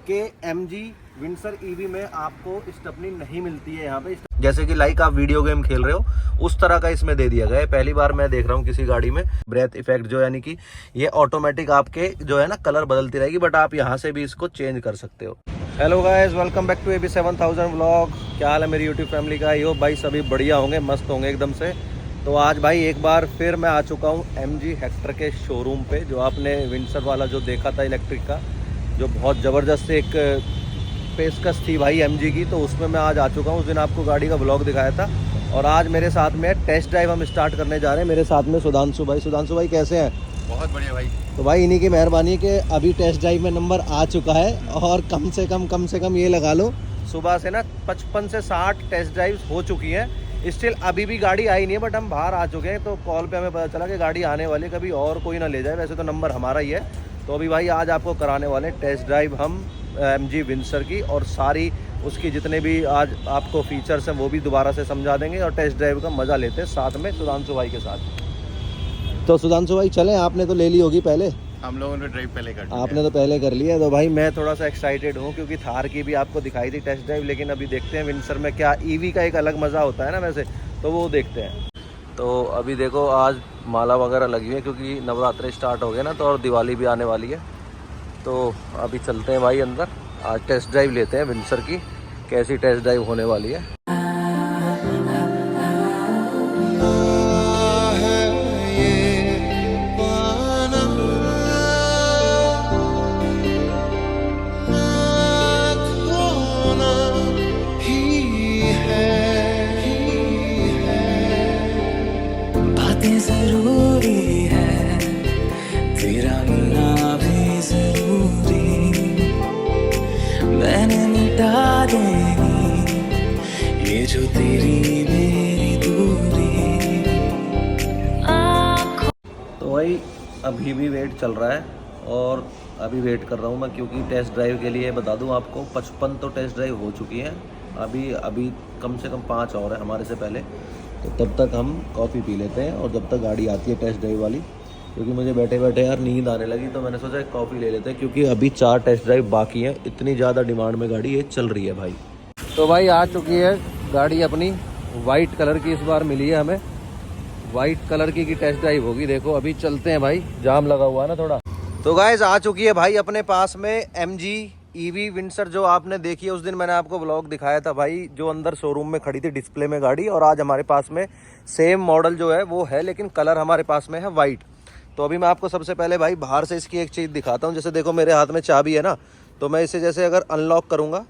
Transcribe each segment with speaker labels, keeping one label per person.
Speaker 1: कि MG Windsor EV में आपको स्टेपनी नहीं मिलती है यहाँ पे। जैसे कि लाइक आप वीडियो गेम खेल रहे हो उस तरह का इसमें दे दिया गया है। पहली बार मैं देख रहा हूँ किसी गाड़ी में ब्रेथ इफेक्ट जो यानी कि ये ऑटोमेटिक आपके जो है ना कलर बदलती रहेगी, बट आप यहाँ से भी इसको चेंज कर सकते हो। Hello guys, welcome back to AB 7000 vlog. क्या हाल है मेरी यूट्यूब फैमिली का? यो भाई सभी बढ़िया होंगे, मस्त होंगे एकदम से। तो आज भाई एक बार फिर मैं आ चुका हूँ MG हेक्टर के शोरूम पे। जो आपने विंडसर वाला जो देखा था इलेक्ट्रिक का, जो बहुत ज़बरदस्त एक पेशकश थी भाई MG की, तो उसमें मैं आज आ चुका हूँ। उस दिन आपको गाड़ी का व्लॉग दिखाया था और आज मेरे साथ में टेस्ट ड्राइव हम स्टार्ट करने जा रहे हैं। मेरे साथ में सुधांशु भाई कैसे हैं?
Speaker 2: बहुत बढ़िया भाई।
Speaker 1: तो भाई इन्हीं की मेहरबानी कि अभी टेस्ट ड्राइव में नंबर आ चुका है और कम से कम ये लगा लो सुबह से ना 55 से 60 टेस्ट ड्राइव हो चुकी हैं। स्टिल अभी भी गाड़ी आई नहीं है, बट हम बाहर आ चुके हैं। तो कॉल पे हमें पता चला कि गाड़ी आने वाली है, कभी और कोई ना ले जाए। वैसे तो नंबर हमारा ही है। तो अभी भाई आज आपको कराने वाले टेस्ट ड्राइव हम MG विंडसर की, और सारी उसकी जितने भी आज आपको फीचर्स हैं वो भी दोबारा से समझा देंगे और टेस्ट ड्राइव का मज़ा लेते हैं साथ में सुधांशु भाई के साथ। तो सुधांशु भाई चलें, आपने तो ले ली होगी पहले।
Speaker 2: हम लोगों ने ड्राइव पहले कर
Speaker 1: आपने तो पहले कर लिया। तो भाई मैं थोड़ा सा एक्साइटेड हूँ क्योंकि थार की भी आपको दिखाई थी टेस्ट ड्राइव, लेकिन अभी देखते हैं विंडसर में क्या EV का एक अलग मज़ा होता है ना वैसे, तो वो देखते हैं। तो अभी देखो आज माला वगैरह लगी हुई है क्योंकि नवरात्रे स्टार्ट हो गए ना, तो और दिवाली भी आने वाली है। तो अभी चलते हैं भाई अंदर, आज टेस्ट ड्राइव लेते हैं विंडसर की, कैसी टेस्ट ड्राइव होने वाली है।
Speaker 3: जरूरी है तेरा मिलना भी जरूरी, मैंने मिटा देनी ये जो तेरी मेरी दूरी।
Speaker 1: तो भाई अभी भी वेट चल रहा है और अभी वेट कर रहा हूँ मैं, क्योंकि टेस्ट ड्राइव के लिए बता दूँ आपको 55 तो टेस्ट ड्राइव हो चुकी हैं। अभी कम से कम 5 और है हमारे से पहले। तो तब तक हम कॉफ़ी पी लेते हैं और जब तक गाड़ी आती है टेस्ट ड्राइव वाली, क्योंकि मुझे बैठे बैठे यार नींद आने लगी, तो मैंने सोचा एक कॉफ़ी ले लेते हैं क्योंकि अभी 4 टेस्ट ड्राइव बाकी हैं। इतनी ज़्यादा डिमांड में गाड़ी ये चल रही है भाई। तो भाई आ चुकी है गाड़ी अपनी, वाइट कलर की इस बार मिली है हमें। वाइट कलर की टेस्ट ड्राइव होगी। देखो अभी चलते हैं भाई, जाम लगा हुआ है ना थोड़ा। तो गाइस आ चुकी है भाई अपने पास में MG EV विंडसर, जो आपने देखी है उस दिन मैंने आपको व्लॉग दिखाया था भाई, जो अंदर शोरूम में खड़ी थी डिस्प्ले में गाड़ी। और आज हमारे पास में सेम मॉडल जो है वो है, लेकिन कलर हमारे पास में है वाइट। तो अभी मैं आपको सबसे पहले भाई बाहर से इसकी एक चीज़ दिखाता हूँ। जैसे देखो मेरे हाथ में चाबी है ना, तो मैं इसे जैसे अगर अनलॉक करूँगा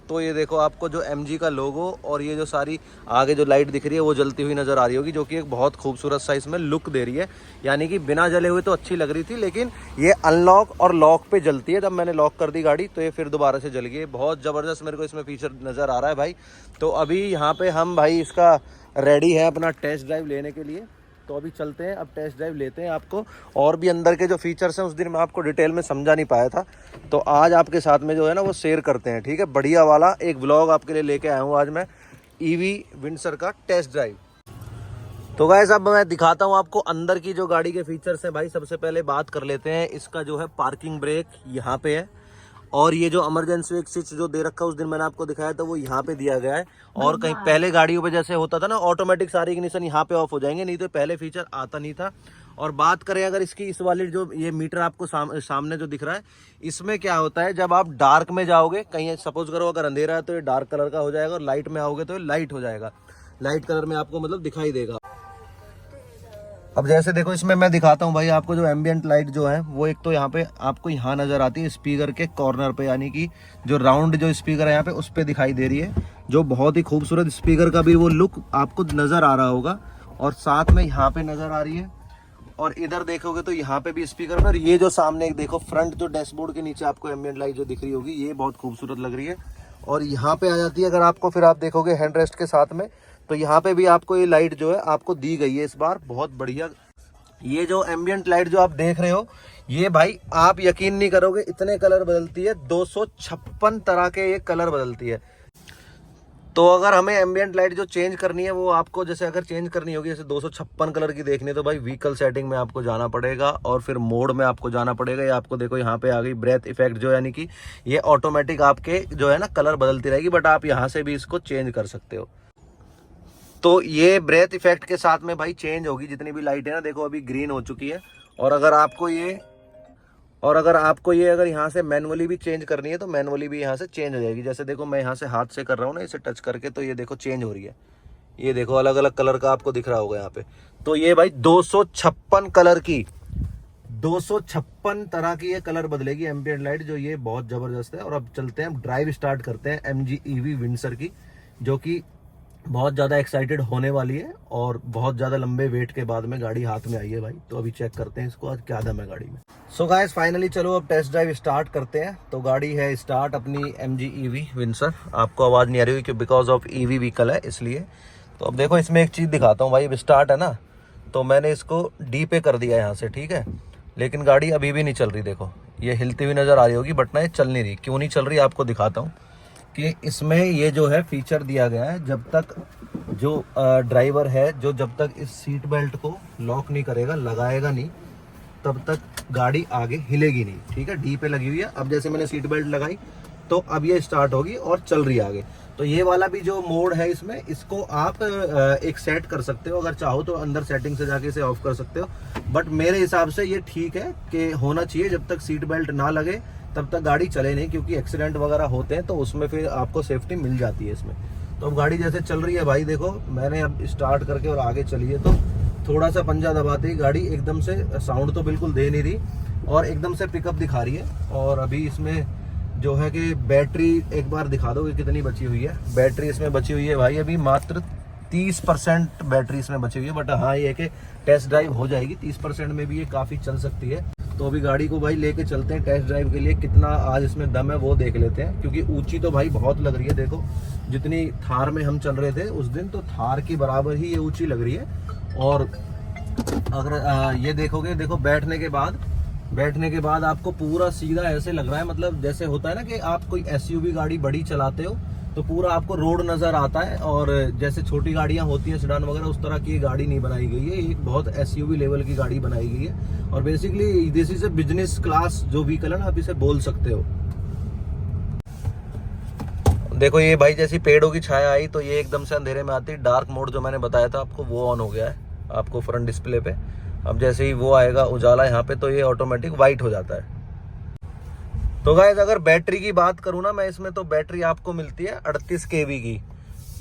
Speaker 1: तो ये देखो आपको जो MG का लोगो और ये जो सारी आगे जो लाइट दिख रही है वो जलती हुई नज़र आ रही होगी, जो कि एक बहुत खूबसूरत सा इसमें लुक दे रही है। यानी कि बिना जले हुए तो अच्छी लग रही थी, लेकिन ये अनलॉक और लॉक पे जलती है। जब मैंने लॉक कर दी गाड़ी तो ये फिर दोबारा से जल गई। बहुत ज़बरदस्त मेरे को इसमें फीचर नज़र आ रहा है भाई। तो अभी यहाँ पर हम भाई इसका रेडी है अपना टेस्ट ड्राइव लेने के लिए। तो अभी चलते हैं, अब टेस्ट ड्राइव लेते हैं। आपको और भी अंदर के जो फीचर्स हैं उस दिन मैं आपको डिटेल में समझा नहीं पाया था, तो आज आपके साथ में जो है ना वो शेयर करते हैं, ठीक है। बढ़िया वाला एक व्लॉग आपके लिए लेके आया हूँ आज मैं, EV विंडसर का टेस्ट ड्राइव। तो गाइस अब मैं दिखाता हूँ आपको अंदर की जो गाड़ी के फीचर्स हैं भाई। सबसे पहले बात कर लेते हैं, इसका जो है पार्किंग ब्रेक यहाँ पे है, और ये जो इमरजेंसी एक स्विच जो दे रखा है उस दिन मैंने आपको दिखाया था वो यहाँ पे दिया गया है। और कहीं पहले गाड़ियों पे जैसे होता था ना ऑटोमेटिक सारी इग्निशन यहाँ पे ऑफ हो जाएंगे, नहीं तो पहले फीचर आता नहीं था। और बात करें अगर इसकी इस वाली जो ये मीटर आपको सामने जो दिख रहा है, इसमें क्या होता है जब आप डार्क में जाओगे, कहीं सपोज करो अगर अंधेरा है तो ये डार्क कलर का हो जाएगा, और लाइट में आओगे तो ये लाइट हो जाएगा, लाइट कलर में आपको मतलब दिखाई देगा। अब जैसे देखो इसमें मैं दिखाता हूँ भाई आपको, जो एम्बियंट लाइट जो है वो एक तो यहाँ पे आपको यहाँ नजर आती है स्पीकर के कॉर्नर पे, यानी कि जो राउंड जो स्पीकर है यहाँ पे उस पे दिखाई दे रही है, जो बहुत ही खूबसूरत स्पीकर का भी वो लुक आपको नजर आ रहा होगा। और साथ में यहाँ पे नजर आ रही है, और इधर देखोगे तो यहाँ पे भी स्पीकर में, और ये जो सामने एक देखो फ्रंट जो डैशबोर्ड के नीचे आपको एम्बियंट लाइट जो दिख रही होगी ये बहुत खूबसूरत लग रही है। और यहाँ पे आ जाती है अगर आपको, फिर आप देखोगे हैंड रेस्ट के साथ में, तो यहाँ पे भी आपको ये लाइट जो है आपको दी गई है इस बार, बहुत बढ़िया। ये जो एम्बियंट लाइट जो आप देख रहे हो ये भाई आप यकीन नहीं करोगे इतने कलर बदलती है, 256 तरह के ये कलर बदलती है। तो अगर हमें एम्बियंट लाइट जो चेंज करनी है वो आपको जैसे अगर चेंज करनी होगी जैसे 256 कलर की देखनी है तो भाई व्हीकल सेटिंग में आपको जाना पड़ेगा और फिर मोड में आपको जाना पड़ेगा। ये आपको देखो यहाँ पे आ गई ब्रेथ इफेक्ट जो यानी कि ये ऑटोमेटिक आपके जो है ना कलर बदलती रहेगी, बट आप यहाँ से भी इसको चेंज कर सकते हो। तो ये ब्रेथ इफेक्ट के साथ में भाई चेंज होगी जितनी भी लाइट है ना, देखो अभी ग्रीन हो चुकी है। और अगर आपको ये अगर यहाँ से मैनुअली भी चेंज करनी है तो मैनुअली भी यहाँ से चेंज हो जाएगी। जैसे देखो मैं यहाँ से हाथ से कर रहा हूँ ना, इसे टच करके, तो ये देखो चेंज हो रही है। ये देखो अलग अलग कलर का आपको दिख रहा होगा यहाँ पे। तो ये भाई 256 कलर की 256 तरह की ये कलर बदलेगी एम्बिएंट लाइट, जो ये बहुत जबरदस्त है। और अब चलते हैं, ड्राइव स्टार्ट करते हैं MG EV विंडसर की, जो कि बहुत ज़्यादा एक्साइटेड होने वाली है और बहुत ज़्यादा लंबे वेट के बाद में गाड़ी हाथ में आई है भाई। तो अभी चेक करते हैं इसको आज क्या दम है गाड़ी में। सो गाइस फाइनली चलो अब टेस्ट ड्राइव स्टार्ट करते हैं। तो गाड़ी है स्टार्ट अपनी MG EV विंडसर। आपको आवाज़ नहीं आ रही हुई कि बिकॉज ऑफ EV व्हीकल है इसलिए। तो अब देखो इसमें एक चीज़ दिखाता हूँ भाई, अब स्टार्ट है ना, तो मैंने इसको D पे कर दिया यहाँ से, ठीक है, लेकिन गाड़ी अभी भी नहीं चल रही। देखो ये हिलती हुई नज़र आ रही होगी बट ना ये चल नहीं रही। क्यों नहीं चल रही आपको दिखाता हूँ कि इसमें ये जो है फीचर दिया गया है, जब तक जो ड्राइवर है जो जब तक इस सीट बेल्ट को लॉक नहीं करेगा, लगाएगा नहीं, तब तक गाड़ी आगे हिलेगी नहीं, ठीक है। D पे लगी हुई है। अब जैसे मैंने सीट बेल्ट लगाई तो अब ये स्टार्ट होगी और चल रही है आगे। तो ये वाला भी जो मोड है इसमें, इसको आप एक सेट कर सकते हो, अगर चाहो तो अंदर सेटिंग से जाके इसे ऑफ कर सकते हो। बट मेरे हिसाब से ये ठीक है कि होना चाहिए, जब तक सीट बेल्ट ना लगे तब तक गाड़ी चले नहीं, क्योंकि एक्सीडेंट वगैरह होते हैं तो उसमें फिर आपको सेफ्टी मिल जाती है इसमें। तो अब गाड़ी जैसे चल रही है भाई, देखो मैंने अब स्टार्ट करके और आगे चली है तो थोड़ा सा पंजा दबाते ही गाड़ी एकदम से साउंड तो बिल्कुल दे नहीं रही और एकदम से पिकअप दिखा रही है। और अभी इसमें जो है कि बैटरी एक बार दिखा दो कि कितनी बची हुई है। बैटरी इसमें बची हुई है भाई अभी मात्र 30% बैटरी इसमें बची हुई है। बट हाँ ये है कि टेस्ट ड्राइव हो जाएगी, 30% में भी ये काफ़ी चल सकती है। तो अभी गाड़ी को भाई लेके चलते हैं टेस्ट ड्राइव के लिए, कितना आज इसमें दम है वो देख लेते हैं। क्योंकि ऊंची तो भाई बहुत लग रही है, देखो जितनी थार में हम चल रहे थे उस दिन, तो थार की बराबर ही ये ऊंची लग रही है। और अगर ये देखोगे, देखो बैठने के बाद आपको पूरा सीधा ऐसे लग रहा है, मतलब जैसे होता है ना कि आप कोई SUV गाड़ी बड़ी चलाते हो तो पूरा आपको रोड नज़र आता है। और जैसे छोटी गाड़ियां होती हैं सेडान वगैरह, उस तरह की गाड़ी नहीं बनाई गई है, एक बहुत SUV लेवल की गाड़ी बनाई गई है। और basically this is a business class जो व्हीकल है ना, आप इसे बोल सकते हो। देखो ये भाई जैसी पेड़ों की छाया आई तो ये एकदम से अंधेरे में आती है। डार्क मोड जो मैंने बताया था आपको वो ऑन हो गया है आपको फ्रंट डिस्प्ले पे। अब जैसे ही वो आएगा उजाला यहाँ पे तो ये ऑटोमेटिक वाइट हो जाता है। तो गाइस अगर बैटरी की बात करूँ ना मैं इसमें, तो बैटरी आपको मिलती है 38 kV की।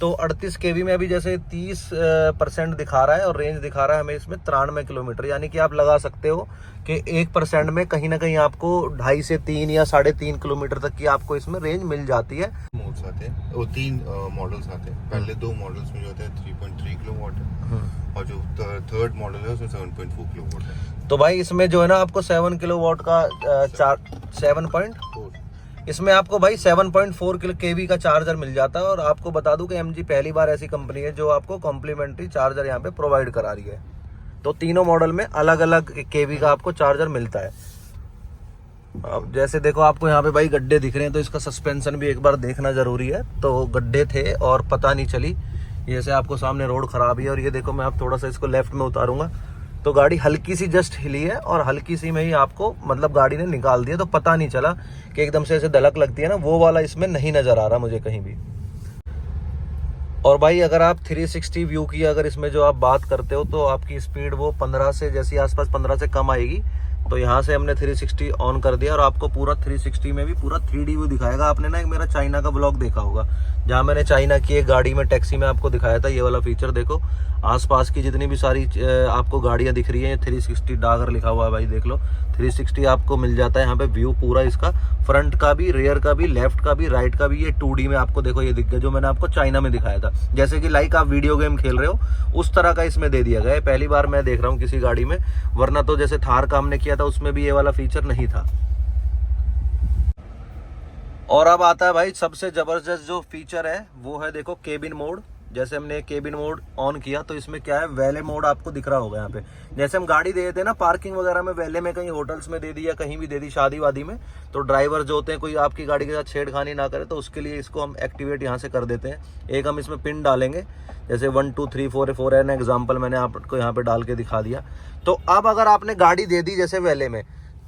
Speaker 1: तो 38 kV में अभी जैसे 30% दिखा रहा है और रेंज दिखा रहा है हमें इसमें 93 किलोमीटर। यानी कि आप लगा सकते हो कि 1% में कहीं ना कहीं आपको 2.5 से 3 या 3.5 किलोमीटर तक की आपको इसमें रेंज मिल जाती है।
Speaker 2: मोड्स आते हैं, वो 3 मॉडल्स आते हैं। पहले 2 मॉडल्स में जो होता है 3.3 किलोवाट है और जो थर्ड मॉडल है उसमें 7.4 किलोवाट है।
Speaker 1: तो भाई इसमें जो है ना आपको 7 किलोवाट का 7.4 इसमें आपको भाई 7.4 kV का चार्जर मिल जाता है। और आपको बता दूं कि MG पहली बार ऐसी कंपनी है जो आपको कॉम्प्लीमेंट्री चार्जर यहाँ पे प्रोवाइड करा रही है। तो तीनों मॉडल में अलग अलग kV का आपको चार्जर मिलता है। अब जैसे देखो आपको यहाँ पे भाई गड्ढे दिख रहे हैं तो इसका सस्पेंशन भी एक बार देखना जरूरी है। तो गड्ढे थे और पता नहीं चली, जैसे आपको सामने रोड खराब है। और ये देखो मैं आप थोड़ा सा इसको लेफ्ट में उतारूंगा तो गाड़ी हल्की सी जस्ट हिली है और हल्की सी में ही आपको मतलब गाड़ी ने निकाल दिया। तो पता नहीं चला कि एकदम से ऐसे धड़क लगती है ना, वो वाला इसमें नहीं नजर आ रहा मुझे कहीं भी। और भाई अगर आप 360 व्यू की अगर इसमें जो आप बात करते हो तो आपकी स्पीड वो 15 से जैसी आसपास 15 से कम आएगी। तो यहाँ से हमने 360 ऑन कर दिया और आपको पूरा 360 में भी पूरा 3D व्यू दिखाएगा। आपने ना एक मेरा चाइना का ब्लॉग देखा होगा जहाँ मैंने चाइना की एक गाड़ी में टैक्सी में आपको दिखाया था ये वाला फीचर। देखो आसपास की जितनी भी सारी आपको गाड़ियाँ दिख रही हैं, 360 डागर लिखा हुआ है भाई, देख लो 360 आपको मिल जाता है यहाँ पे व्यू पूरा इसका, फ्रंट का भी, रियर का भी, लेफ्ट का भी, राइट का भी। ये 2D में आपको देखो ये दिख गया जो मैंने आपको चाइना में दिखाया था। जैसे कि लाइक आप वीडियो गेम खेल रहे हो उस तरह का इसमें दे दिया गया है। पहली बार मैं देख रहा हूँ किसी गाड़ी में, वरना तो जैसे थार का हमने किया था उसमें भी ये वाला फीचर नहीं था। और अब आता है भाई सबसे जबरदस्त जो फीचर है वो है देखो केबिन मोड। जैसे हमने केबिन मोड ऑन किया तो इसमें क्या है, वैले मोड आपको दिख रहा होगा यहाँ पे। जैसे हम गाड़ी दे देते हैं ना पार्किंग वगैरह में, वैले में कहीं होटल्स में दे दी या कहीं भी दे दी शादी वादी में, तो ड्राइवर जो होते हैं कोई आपकी गाड़ी के साथ छेड़खानी ना करे, तो उसके लिए इसको हम एक्टिवेट यहाँ से कर देते हैं। एक हम इसमें पिन डालेंगे, जैसे 1 2 3 4 एन एग्जाम्पल मैंने आपको यहाँ पे डाल के दिखा दिया। तो अब अगर आपने गाड़ी दे दी जैसे वैले में,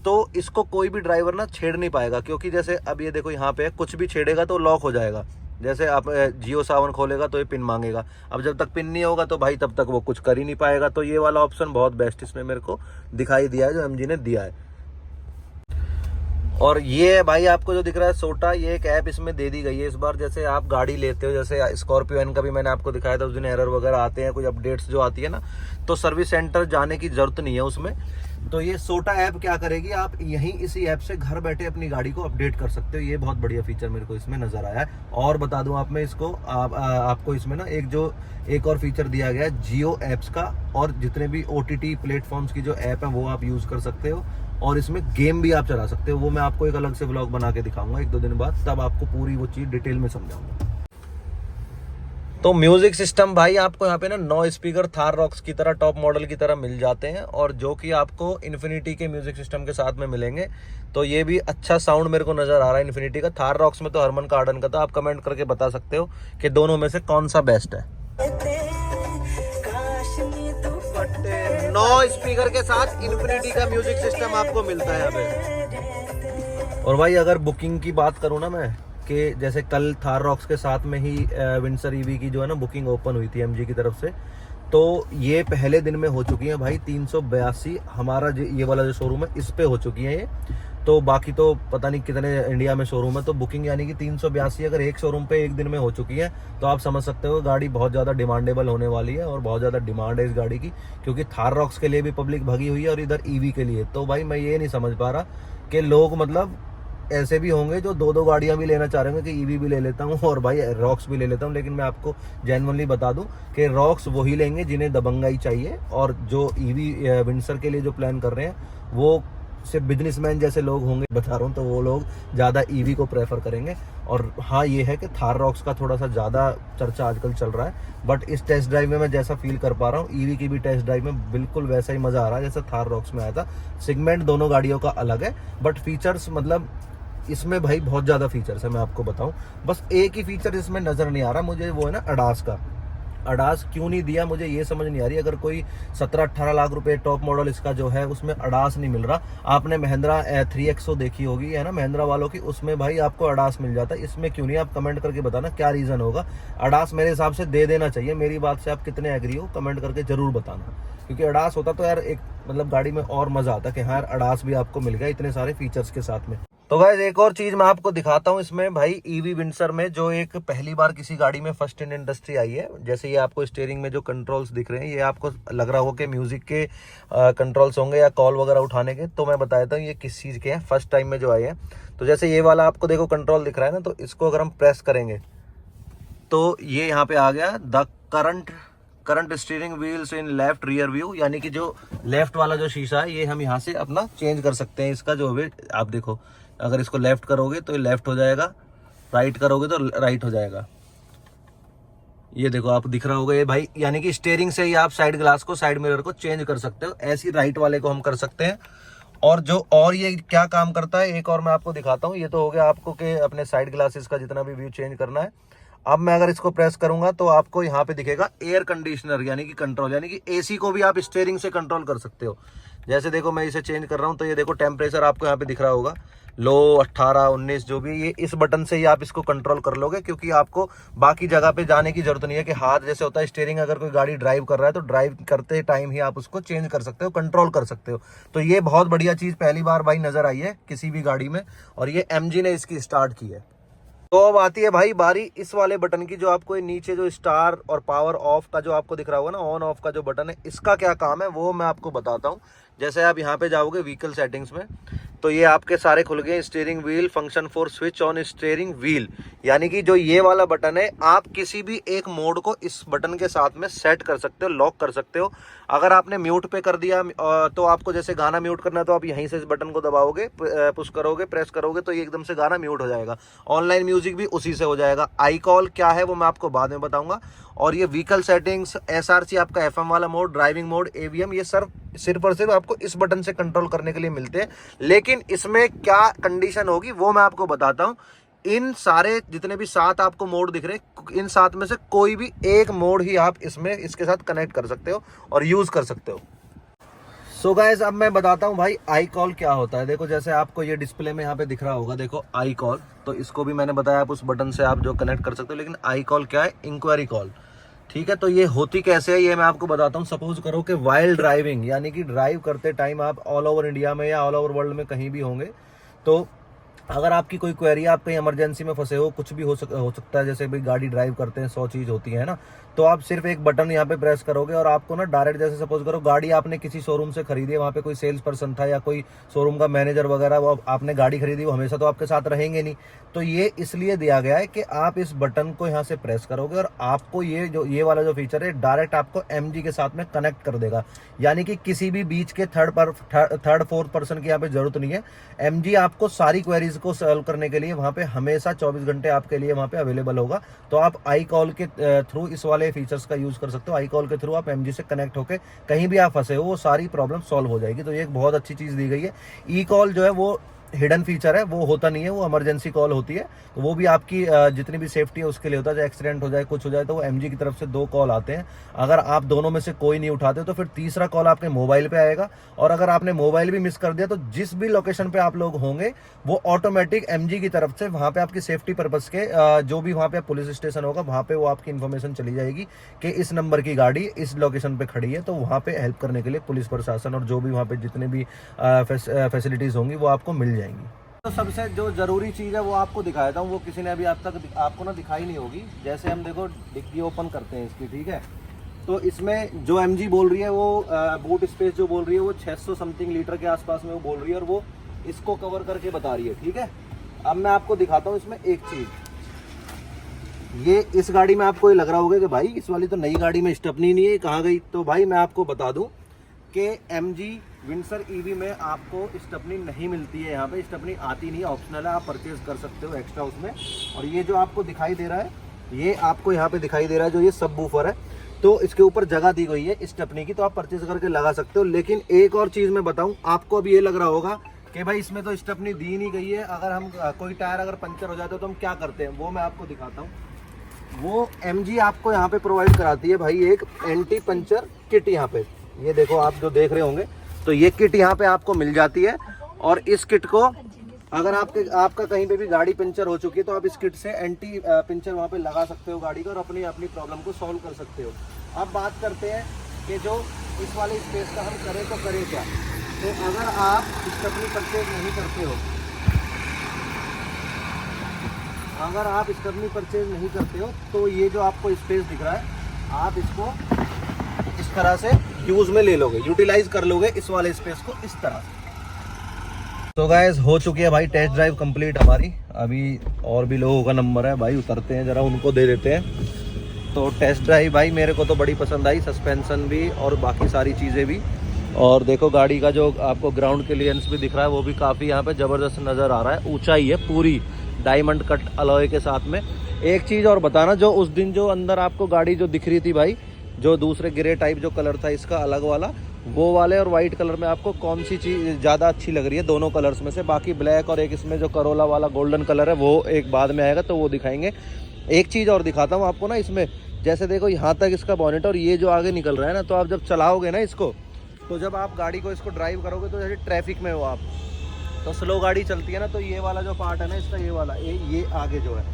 Speaker 1: तो इसको कोई भी ड्राइवर ना छेड़ नहीं पाएगा, क्योंकि जैसे अब ये देखो यहाँ पे कुछ भी छेड़ेगा तो लॉक हो जाएगा। जैसे आप जियो सावन खोलेगा तो ये पिन मांगेगा, अब जब तक पिन नहीं होगा तो भाई तब तक वो कुछ कर ही नहीं पाएगा। तो ये वाला ऑप्शन बहुत बेस्ट इसमें मेरे को दिखाई दिया है जो MG ने दिया है। और ये भाई आपको जो दिख रहा है सोटा, ये एक ऐप इसमें दे दी गई है इस बार। जैसे आप गाड़ी लेते हो, जैसे स्कॉर्पियो एन का भी मैंने आपको दिखाया था उस दिन, एरर वगैरह आते हैं, कुछ अपडेट्स जो आती है ना, तो सर्विस सेंटर जाने की जरूरत नहीं है उसमें। तो ये सोटा ऐप क्या करेगी, आप यहीं इसी ऐप से घर बैठे अपनी गाड़ी को अपडेट कर सकते हो। ये बहुत बढ़िया फीचर मेरे को इसमें नजर आया है। और बता दूं आप, मैं इसको आपको इसमें ना एक और फीचर दिया गया है जियो ऐप्स का, और जितने भी OTT प्लेटफॉर्म्स की जो ऐप है वो आप यूज कर सकते हो, और इसमें गेम भी आप चला सकते हो। वो मैं आपको एक अलग से व्लॉग बना के दिखाऊंगा 1-2 दिन बाद, तब आपको पूरी वो चीज डिटेल में समझाऊंगा। तो म्यूजिक सिस्टम भाई आपको यहाँ पे ना 9 स्पीकर थार रॉक्स की तरह टॉप मॉडल की तरह मिल जाते हैं, और जो कि आपको इन्फिनिटी के म्यूजिक सिस्टम के साथ में मिलेंगे। तो ये भी अच्छा साउंड मेरे को नजर आ रहा है इन्फिनिटी का। थार रॉक्स में तो हरमन कार्डन का था। आप कमेंट करके बता सकते हो कि दोनों में से कौन सा बेस्ट है। 9 स्पीकर के साथ इन्फिनिटी का म्यूजिक सिस्टम आपको मिलता है यहाँ पे। और भाई अगर बुकिंग की बात करूँ ना मैं, कि जैसे कल थार रॉक्स के साथ में ही विंडसर EV की जो है ना बुकिंग ओपन हुई थी MG की तरफ से, तो ये पहले दिन में हो चुकी है भाई 382। हमारा ये वाला जो शोरूम है इस पे हो चुकी है ये, तो बाकी तो पता नहीं कितने इंडिया में शोरूम है। तो बुकिंग यानी कि 382 अगर एक शोरूम पे एक दिन में हो चुकी है, तो आप समझ सकते हो गाड़ी बहुत ज़्यादा डिमांडेबल होने वाली है, और बहुत ज़्यादा डिमांड है इस गाड़ी की, क्योंकि थार रॉक्स के लिए भी पब्लिक भगी हुई है और इधर EV के लिए। तो भाई मैं ये नहीं समझ पा रहा कि लोग मतलब ऐसे भी होंगे जो 2-2 गाड़ियां भी लेना चाह रहे होंगे कि EV भी ले लेता हूं और भाई रॉक्स भी ले लेता हूं। लेकिन मैं आपको जेन्युइनली बता दूं कि रॉक्स वही लेंगे जिन्हें दबंगाई चाहिए, और जो EV विंडसर के लिए जो प्लान कर रहे हैं वो सिर्फ बिजनेसमैन जैसे लोग होंगे, बता रहा हूँ, तो वो लोग ज़्यादा EV को प्रेफर करेंगे। और हाँ ये है कि थार रॉक्स का थोड़ा सा ज़्यादा चर्चा आजकल चल रहा है, बट इस टेस्ट ड्राइव में मैं जैसा फील कर पा रहा हूँ, EV की भी टेस्ट ड्राइव में बिल्कुल वैसा ही मज़ा आ रहा है जैसा थार रॉक्स में आया था। सेगमेंट दोनों गाड़ियों का अलग है, बट फीचर्स मतलब इसमें भाई बहुत ज़्यादा फीचर्स है। मैं आपको बताऊं, बस एक ही फीचर इसमें नज़र नहीं आ रहा मुझे, वो है ना अडास का। अडास क्यों नहीं दिया मुझे ये समझ नहीं आ रही। अगर कोई 17-18 लाख रुपए टॉप मॉडल इसका जो है उसमें अडास नहीं मिल रहा। आपने महिंद्रा 3XO देखी होगी है ना, महिंद्रा वालों की, उसमें भाई आपको अडास मिल जाता है, इसमें क्यों नहीं? आप कमेंट करके बताना क्या रीज़न होगा। अडास मेरे हिसाब से दे देना चाहिए। मेरी बात से आप कितने एग्री हो कमेंट करके जरूर बताना, क्योंकि अडास होता तो यार एक मतलब गाड़ी में और मज़ा आता कि हाँ यार अडास भी आपको मिल गया इतने सारे फीचर्स के साथ में। तो गाइस एक और चीज मैं आपको दिखाता हूँ इसमें भाई, EV विंडसर में जो एक पहली बार किसी गाड़ी में फर्स्ट इन इंडस्ट्री आई है। जैसे ये आपको स्टीयरिंग में जो कंट्रोल्स दिख रहे हैं, ये आपको लग रहा हो कि म्यूजिक के कंट्रोल्स होंगे या कॉल वगैरह उठाने के, तो मैं बता देता हूँ ये किस चीज़ के हैं, फर्स्ट टाइम में जो आए हैं। तो जैसे ये वाला आपको देखो कंट्रोल दिख रहा है ना, तो इसको अगर हम प्रेस करेंगे तो ये यहाँ पे आ गया the current steering wheels in left rear view, यानी कि जो लेफ्ट वाला जो शीशा है ये हम यहाँ से अपना चेंज कर सकते हैं। इसका जो वेट आप देखो, अगर इसको लेफ्ट करोगे तो ये लेफ्ट हो जाएगा, राइट करोगे तो राइट हो जाएगा। ये देखो आप दिख रहा होगा ये भाई, यानी कि स्टीयरिंग से ही आप साइड ग्लास को, साइड मिरर को चेंज कर सकते हो। ऐसी राइट वाले को हम कर सकते हैं। और ये क्या काम करता है एक और मैं आपको दिखाता हूँ। ये तो हो गया आपको कि अपने साइड ग्लासेस का जितना भी व्यू चेंज करना है। अब मैं अगर इसको प्रेस करूंगा तो आपको यहाँ पे दिखेगा एयर कंडीशनर, यानी कि कंट्रोल, यानी कि AC को भी आप स्टीयरिंग से कंट्रोल कर सकते हो। जैसे देखो मैं इसे चेंज कर रहा हूँ तो ये देखो टेम्परेचर आपको यहाँ पे दिख रहा होगा, लो 18, 19 जो भी, ये इस बटन से ही आप इसको कंट्रोल कर लोगे, क्योंकि आपको बाकी जगह पे जाने की जरूरत नहीं है कि हाथ जैसे होता है स्टीयरिंग, अगर कोई गाड़ी ड्राइव कर रहा है तो ड्राइव करते टाइम ही आप उसको चेंज कर सकते हो, कंट्रोल कर सकते हो। तो ये बहुत बढ़िया चीज़ पहली बार भाई नजर आई है किसी भी गाड़ी में, और ये MG ने इसकी स्टार्ट की है। तो अब आती है भाई बारी इस वाले बटन की, जो आपको नीचे जो स्टार और पावर ऑफ का जो आपको दिख रहा होगा ना, ऑन ऑफ का जो बटन है, इसका क्या काम है वो मैं आपको बताता हूँ। जैसे आप यहाँ पे जाओगे व्हीकल सेटिंग्स में, तो ये आपके सारे खुल गए। Steering wheel, function for switch on steering wheel, यानी कि जो ये वाला बटन है आप किसी भी एक मोड को इस बटन के साथ में सेट कर सकते हो, लॉक कर सकते हो। अगर आपने म्यूट पे कर दिया तो आपको जैसे गाना म्यूट करना है तो आप यहीं से इस बटन को दबाओगे, पुश करोगे, प्रेस करोगे तो ये एकदम से गाना म्यूट हो जाएगा। ऑनलाइन म्यूजिक भी उसी से हो जाएगा। आई कॉल क्या है वो मैं आपको बाद में बताऊंगा। और ये व्हीकल सेटिंग्स, SRC आपका FM वाला मोड, ड्राइविंग मोड, AVM, ये सिर्फ और सिर्फ आपको इस बटन से कंट्रोल करने के लिए मिलते हैं। लेकिन इसमें क्या कंडीशन होगी वो मैं आपको बताता हूँ। इन सारे जितने भी 7 आपको मोड दिख रहे हैं, इन 7 में से कोई भी एक मोड ही आप इसके साथ कनेक्ट कर सकते हो और यूज कर सकते हो। सो गाइस, अब मैं बताता हूँ भाई आई कॉल क्या होता है। देखो जैसे आपको ये डिस्प्ले में यहाँ पे दिख रहा होगा, देखो आई कॉल, तो इसको भी मैंने बताया आप उस बटन से आप जो कनेक्ट कर सकते हो। लेकिन आई कॉल क्या है? इंक्वायरी कॉल, ठीक है। तो ये होती कैसे है ये मैं आपको बताता हूँ। सपोज करो कि वाइल ड्राइविंग, यानी कि ड्राइव करते टाइम आप ऑल ओवर इंडिया में या ऑल ओवर वर्ल्ड में कहीं भी होंगे, तो अगर आपकी कोई क्वेरी, आप कहीं इमरजेंसी में फंसे हो, कुछ भी हो सकता है, जैसे भाई गाड़ी ड्राइव करते हैं 100 चीज़ होती है ना, तो आप सिर्फ एक बटन यहाँ पे प्रेस करोगे और आपको ना डायरेक्ट, जैसे सपोज करो गाड़ी आपने किसी शोरूम से खरीदी है, वहाँ पे कोई सेल्स पर्सन था या कोई शोरूम का मैनेजर वगैरह, वो आपने गाड़ी खरीदी, वो हमेशा तो आपके साथ रहेंगे नहीं, तो ये इसलिए दिया गया है कि आप इस बटन को यहाँ से प्रेस करोगे और आपको ये वाला जो फीचर है डायरेक्ट आपको MG के साथ में कनेक्ट कर देगा। यानी कि किसी भी बीच के थर्ड फोर्थ पर्सन की यहाँ पे जरूरत नहीं है। MG आपको सारी क्वेरीज को सॉल्व करने के लिए वहाँ पे हमेशा 24 घंटे आपके लिए वहाँ पे अवेलेबल होगा। तो आप आई कॉल के थ्रू इस वाले फीचर्स का यूज कर सकते हो। आई कॉल के थ्रू आप MG से कनेक्ट होकर कहीं भी आप फंसे हो, वो सारी प्रॉब्लम सॉल्व हो जाएगी। तो ये एक बहुत अच्छी चीज दी गई है। ई कॉल जो है वो हिडन फीचर है, वो होता नहीं है, वो इमरजेंसी कॉल होती है। तो वो भी आपकी जितनी भी सेफ्टी है उसके लिए होता है। चाहे एक्सीडेंट हो जाए, कुछ हो जाए, तो वो MG की तरफ से 2 कॉल आते हैं। अगर आप दोनों में से कोई नहीं उठाते तो फिर तीसरा कॉल आपके मोबाइल पे आएगा। और अगर आपने मोबाइल भी मिस कर दिया तो जिस भी लोकेशन पे आप लोग होंगे वो ऑटोमेटिक MG की तरफ से वहां पे आपकी सेफ्टी पर्पज के जो भी वहां पे पुलिस स्टेशन होगा वहां पे वो आपकी इन्फॉर्मेशन चली जाएगी कि इस नंबर की गाड़ी इस लोकेशन पे खड़ी है। तो वहां पे हेल्प करने के लिए पुलिस प्रशासन और जो भी वहां पे जितने भी फैसिलिटीज होंगी वो आपको मिल जाएंगी। तो सबसे जो ज़रूरी चीज़ है वो आपको दिखाता हूँ, वो किसी ने अभी आप तक आपको ना दिखाई नहीं होगी। जैसे हम देखो डिक्की ओपन करते हैं इसकी, ठीक है, तो इसमें जो MG बोल रही है वो बूट स्पेस जो बोल रही है वो 600 समथिंग लीटर के आसपास में वो बोल रही है और वो इसको कवर करके बता रही है, ठीक है। अब मैं आपको दिखाता हूँ इसमें एक चीज़। ये इस गाड़ी में आपको ये लग रहा होगा कि भाई इस वाली तो नई गाड़ी में स्टेपनी नहीं है, कहाँ गई? तो भाई मैं आपको बता दूँ कि MG विंडसर EV में आपको स्टेपनी नहीं मिलती है। यहाँ पे स्टेपनी आती नहीं है, ऑप्शनल है, आप परचेज कर सकते हो एक्स्ट्रा उसमें। और ये जो आपको दिखाई दे रहा है, ये आपको यहाँ पे दिखाई दे रहा है जो ये सब वूफर है, तो इसके ऊपर जगह दी गई है स्टेपनी की, तो आप परचेज करके लगा सकते हो। लेकिन एक और चीज़ मैं बताऊँ आपको, अभी ये लग रहा होगा कि भाई इसमें तो स्टेपनी दी नहीं गई है, अगर हम कोई टायर अगर पंचर हो जाता है तो हम क्या करते हैं, वो मैं आपको दिखाता हूँ। वो MG आपको यहाँ पे प्रोवाइड कराती है भाई एक एंटी पंचर किट। यहाँ पे ये देखो आप जो देख रहे होंगे, तो ये किट यहाँ पे आपको मिल जाती है। और इस किट को अगर आपका कहीं पे भी गाड़ी पंचर हो चुकी है तो आप इस किट से एंटी पंचर वहाँ पे लगा सकते हो गाड़ी का और अपनी प्रॉब्लम को सॉल्व कर सकते हो। अब बात करते हैं कि जो इस वाले स्पेस का हम करें तो करें क्या। तो अगर आप स्टेपनी परचेज नहीं करते हो, अगर आप स्टेपनी परचेज नहीं करते हो तो ये जो आपको स्पेस दिख रहा है आप इसको इस तरह से यूज में ले लोगे, यूटिलाइज कर लोगे इस वाले स्पेस को इस तरह से। तो गाइस हो चुकी है भाई टेस्ट ड्राइव कंप्लीट हमारी। अभी और भी लोगों का नंबर है भाई, उतरते हैं जरा उनको दे देते हैं। तो टेस्ट ड्राइव भाई मेरे को तो बड़ी पसंद आई, सस्पेंशन भी और बाकी सारी चीज़ें भी। और देखो गाड़ी का जो आपको ग्राउंड क्लियरेंस भी दिख रहा है वो भी काफ़ी यहाँ पे ज़बरदस्त नज़र आ रहा है। ऊंचाई है पूरी डायमंड कट अलॉय के साथ में। एक चीज़ और बताना, जो उस दिन जो अंदर आपको गाड़ी जो दिख रही थी भाई, जो दूसरे ग्रे टाइप जो कलर था इसका अलग वाला, वो वाले और वाइट कलर में आपको कौन सी चीज़ ज़्यादा अच्छी लग रही है दोनों कलर्स में से? बाकी ब्लैक और एक इसमें जो करोला वाला गोल्डन कलर है वो एक बाद में आएगा तो वो दिखाएंगे। एक चीज़ और दिखाता हूँ आपको ना, इसमें जैसे देखो यहाँ तक इसका बॉनेट और ये जो आगे निकल रहा है ना, तो आप जब चलाओगे ना इसको, तो जब आप गाड़ी को इसको ड्राइव करोगे तो जैसे ट्रैफिक में हो आप, तो स्लो गाड़ी चलती है ना, तो ये वाला जो पार्ट है ना इसका, ये वाला ये आगे जो है,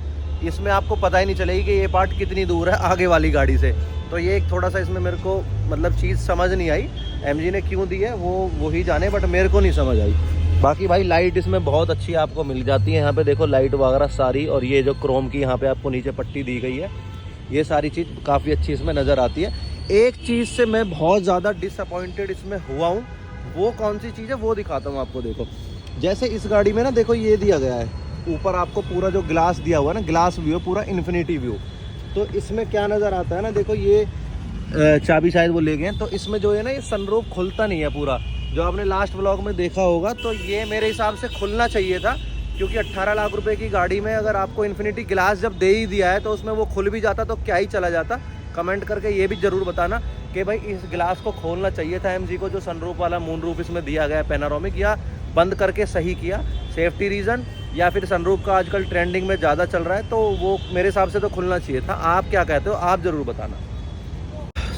Speaker 1: इसमें आपको पता ही नहीं चलेगी कि ये पार्ट कितनी दूर है आगे वाली गाड़ी से। तो ये एक थोड़ा सा इसमें मेरे को मतलब चीज़ समझ नहीं आई, MG ने क्यों दी है वो ही जाने, बट मेरे को नहीं समझ आई। बाकी भाई लाइट इसमें बहुत अच्छी आपको मिल जाती है। यहाँ पे देखो लाइट वगैरह सारी, और ये जो क्रोम की यहाँ पे आपको नीचे पट्टी दी गई है, ये सारी चीज़ काफ़ी अच्छी इसमें नज़र आती है। एक चीज़ से मैं बहुत ज़्यादा डिसअपॉइंटेड इसमें हुआ हूँ, वो कौन सी चीज़ है वो दिखाता हूँ आपको। देखो जैसे इस गाड़ी में ना, देखो ये दिया गया है ऊपर आपको पूरा जो ग्लास दिया हुआ है ना, ग्लास व्यू, पूरा इन्फिनिटी व्यू। तो इसमें क्या नज़र आता है ना, देखो ये चाबी शायद वो ले गए हैं, तो इसमें जो है ना ये सनरूफ खुलता नहीं है पूरा, जो आपने लास्ट व्लॉग में देखा होगा। तो ये मेरे हिसाब से खुलना चाहिए था, क्योंकि 18 लाख रुपए की गाड़ी में अगर आपको इन्फिनिटी ग्लास जब दे ही दिया है तो उसमें वो खुल भी जाता तो क्या ही चला जाता। कमेंट करके ये भी ज़रूर बताना कि भाई इस ग्लास को खोलना चाहिए था एमजी को, जो सनरूफ वाला मून रूफ इसमें दिया गया है पैनारोमिक, या बंद करके सही किया सेफ्टी रीज़न, या फिर सनरूफ का आजकल ट्रेंडिंग में ज़्यादा चल रहा है, तो वो मेरे हिसाब से तो खुलना चाहिए था। आप क्या कहते हो, आप ज़रूर बताना।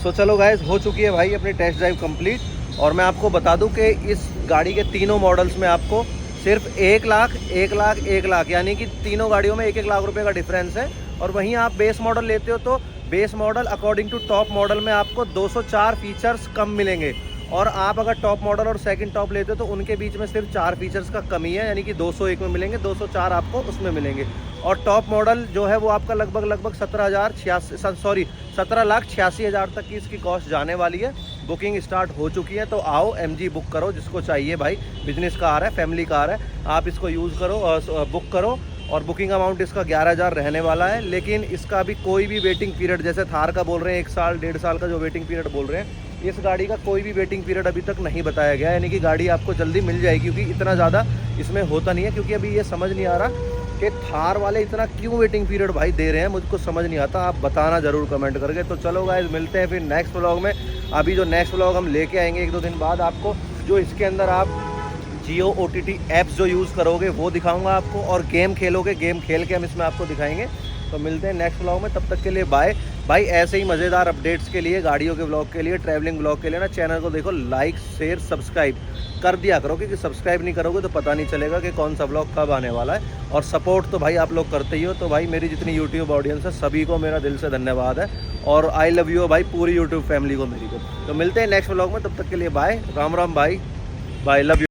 Speaker 1: सो चलो गाइस, हो चुकी है भाई अपनी टेस्ट ड्राइव कंप्लीट, और मैं आपको बता दूं कि इस गाड़ी के तीनों मॉडल्स में आपको सिर्फ 1 लाख 1 लाख 1 लाख, यानी कि तीनों गाड़ियों में 1-1 लाख रुपए का डिफरेंस है। और वहीं आप बेस मॉडल लेते हो तो base model according to top model में आपको 204 फीचर्स कम मिलेंगे, और आप अगर टॉप मॉडल और सेकंड टॉप लेते हो तो उनके बीच में सिर्फ 4 फीचर्स का कमी है, यानी कि 201 में मिलेंगे, 204 आपको उसमें मिलेंगे। और टॉप मॉडल जो है वो आपका लगभग 17,86,000 तक की इसकी कॉस्ट जाने वाली है। बुकिंग स्टार्ट हो चुकी है, तो आओ एमजी बुक करो, जिसको चाहिए भाई, बिजनेस कार है, फैमिली कार है, आप इसको यूज़ करो और बुक करो। और बुकिंग अमाउंट इसका 11,000 रहने वाला है, लेकिन इसका भी कोई भी वेटिंग पीरियड, जैसे थार का बोल रहे हैं 1 साल 1.5 साल का जो वेटिंग पीरियड बोल रहे हैं, इस गाड़ी का कोई भी वेटिंग पीरियड अभी तक नहीं बताया गया, यानी कि गाड़ी आपको जल्दी मिल जाएगी, क्योंकि इतना ज़्यादा इसमें होता नहीं है। क्योंकि अभी ये समझ नहीं आ रहा कि थार वाले इतना क्यों वेटिंग पीरियड भाई दे रहे हैं, मुझको समझ नहीं आता, आप बताना ज़रूर कमेंट करके। तो चलो गाइस, मिलते हैं फिर नेक्स्ट व्लॉग में। अभी जो नेक्स्ट व्लॉग हम लेके आएंगे 1-2 दिन बाद आपको, जो इसके अंदर आप जियो OTT ऐप्स जो यूज़ करोगे वो दिखाऊंगा आपको, और गेम खेलोगे, गेम खेल के हम इसमें आपको दिखाएंगे। तो मिलते हैं नेक्स्ट व्लॉग में, तब तक के लिए बाय भाई। ऐसे ही मज़ेदार अपडेट्स के लिए, गाड़ियों के व्लॉग के लिए, ट्रैवलिंग व्लॉग के लिए ना, चैनल को देखो लाइक शेयर सब्सक्राइब कर दिया करो, क्योंकि सब्सक्राइब नहीं करोगे तो पता नहीं चलेगा कि कौन सा व्लॉग कब आने वाला है। और सपोर्ट तो भाई आप लोग करते ही हो, तो भाई मेरी जितनी यूट्यूब ऑडियंस है सभी को मेरा दिल से धन्यवाद है, और आई लव यू भाई पूरी यूट्यूब फैमिली को मेरी को। तो मिलते हैं नेक्स्ट व्लॉग में, तब तक के लिए बाय, राम राम भाई, बाय, लव यू।